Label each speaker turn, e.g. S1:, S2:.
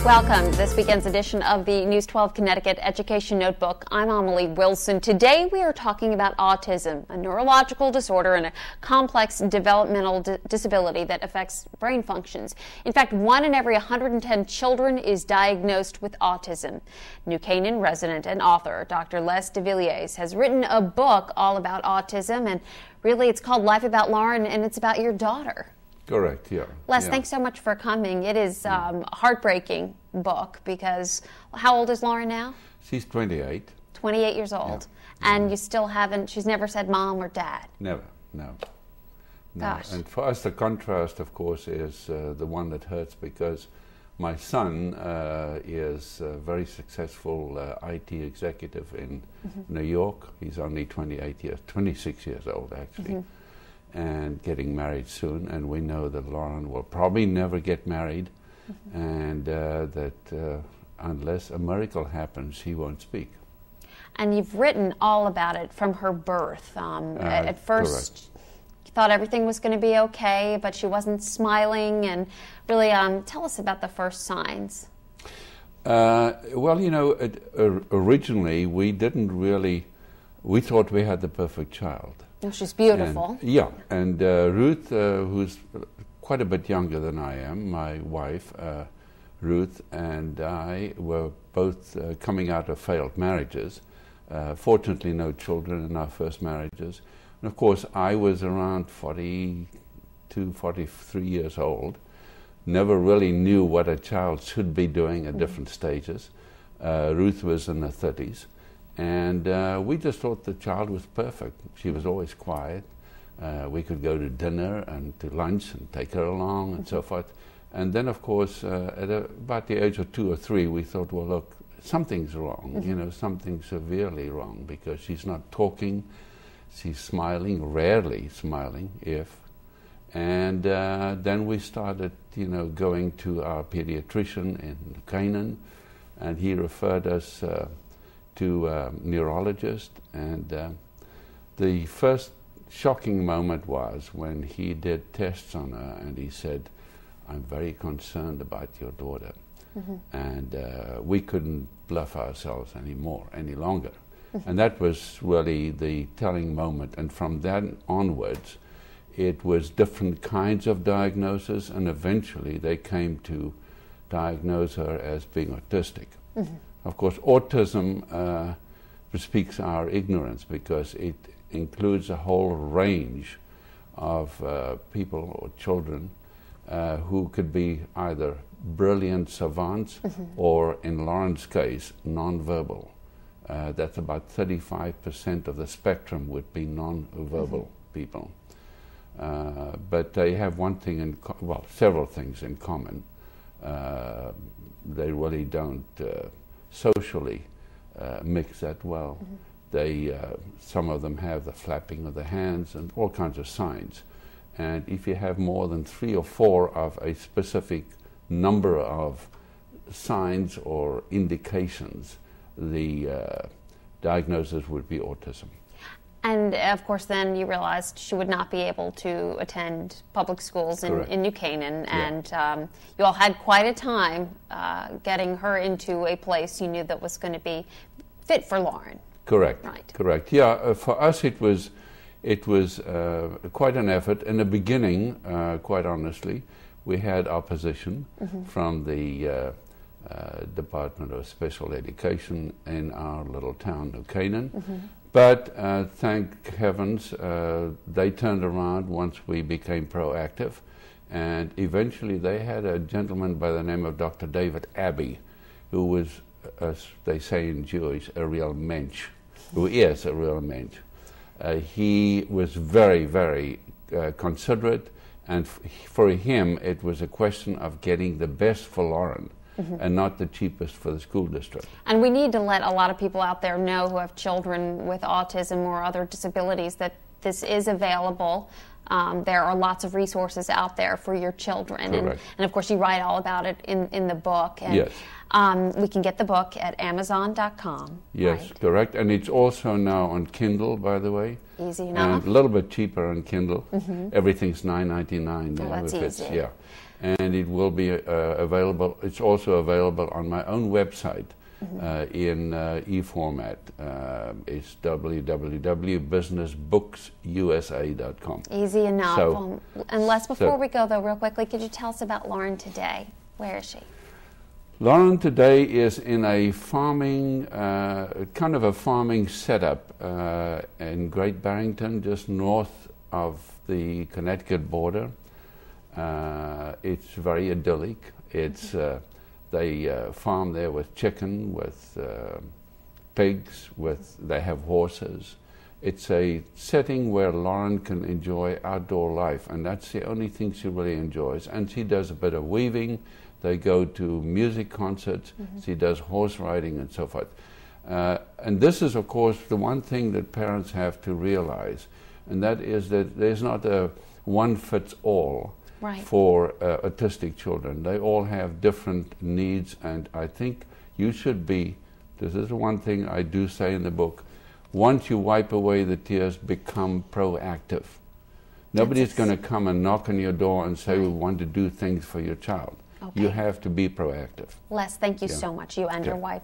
S1: Welcome to this weekend's edition of the News 12 Connecticut Education Notebook. I'm Amelie Wilson. Today we are talking about autism, a neurological disorder and a complex developmental disability that affects brain functions. In fact, 1 in every 110 children is diagnosed with autism. New Canaan resident and author Dr. Les de Villiers has written a book all about autism, and really it's called Life About Lauren, and it's about your daughter.
S2: Correct, yeah.
S1: Les, thanks so much for coming. It is a heartbreaking book because, how old is Lauren now?
S2: She's 28.
S1: 28 years old. Yeah. And you still haven't, she's never said mom or dad?
S2: Never, no.
S1: Gosh.
S2: And for us, the contrast, of course, is the one that hurts because my son is a very successful IT executive in New York. He's only 26 years old, actually. And getting married soon, and we know that Lauren will probably never get married, and that unless a miracle happens, he won't speak.
S1: And you've written all about it from her birth. At first, you thought everything was going to be okay, but she wasn't smiling, and really tell us about the first signs.
S2: Well, you know, originally we thought we had the perfect child.
S1: She's beautiful.
S2: And Ruth, who's quite a bit younger than I am, my wife, Ruth, and I were both coming out of failed marriages. Fortunately, no children in our first marriages. And of course, I was around 42, 43 years old. Never really knew what a child should be doing at different stages. Ruth was in her 30s. And we just thought the child was perfect. She was always quiet. We could go to dinner and to lunch and take her along and so forth. And then, of course, at about the age of 2 or 3, we thought, well, look, something's wrong, you know, something severely wrong, because she's not talking, she's smiling, rarely smiling, if. And then we started, you know, going to our pediatrician in Canaan, and he referred us to a neurologist, and the first shocking moment was when he did tests on her, and he said, "I'm very concerned about your daughter." And we couldn't bluff ourselves any longer. And that was really the telling moment. And from then onwards, it was different kinds of diagnosis, and eventually they came to diagnose her as being autistic. Of course, autism bespeaks our ignorance because it includes a whole range of people or children who could be either brilliant savants or, in Lauren's case, nonverbal. That's about 35% of the spectrum would be nonverbal people. But they have one thing several things in common. They really don't socially mix that well. Some of them have the flapping of the hands and all kinds of signs. And if you have more than 3 or 4 of a specific number of signs or indications, the diagnosis would be autism.
S1: And of course, then you realized she would not be able to attend public schools in New Canaan, and you all had quite a time getting her into a place you knew that was going to be fit for Lauren.
S2: Correct.
S1: Right.
S2: Correct. Yeah. For us, it was quite an effort in the beginning. Quite honestly, we had opposition from the Department of Special Education in our little town of Canaan. But thank heavens, they turned around once we became proactive, and eventually they had a gentleman by the name of Dr. David Abbey, who was, as they say in Jewish, a real mensch, who is a real mensch. He was very, very considerate, and for him it was a question of getting the best for Lauren. And not the cheapest for the school district.
S1: And we need to let a lot of people out there know who have children with autism or other disabilities that this is available. There are lots of resources out there for your children.
S2: Correct.
S1: And of course, you write all about it in the book. And,
S2: yes.
S1: We can get the book at Amazon.com.
S2: Yes,
S1: right?
S2: correct. And it's also now on Kindle, by the way.
S1: Easy enough.
S2: And a little bit cheaper on Kindle. Everything's $9.99 now.
S1: That's easy.
S2: Yeah. And it will be available. It's also available on my own website in e-format. It's www.businessbooksusa.com.
S1: Easy enough.
S2: So,
S1: and Les, before we go, though, real quickly, could you tell us about Lauren today? Where is she?
S2: Lauren today is in a farming, kind of a farming setup in Great Barrington, just north of the Connecticut border. It's very idyllic. It's they farm there with chicken, with pigs, they have horses. It's a setting where Lauren can enjoy outdoor life, and that's the only thing she really enjoys. And she does a bit of weaving. They go to music concerts. She does horse riding and so forth. And this is, of course, the one thing that parents have to realize, and that is that there's not a one-fits-all for autistic children. They all have different needs, and I think you should be, this is the one thing I do say in the book, once you wipe away the tears, become proactive. Nobody's going to come and knock on your door and say, we want to do things for your child. Okay. You have to be proactive.
S1: Les, thank you so much, you and your wife.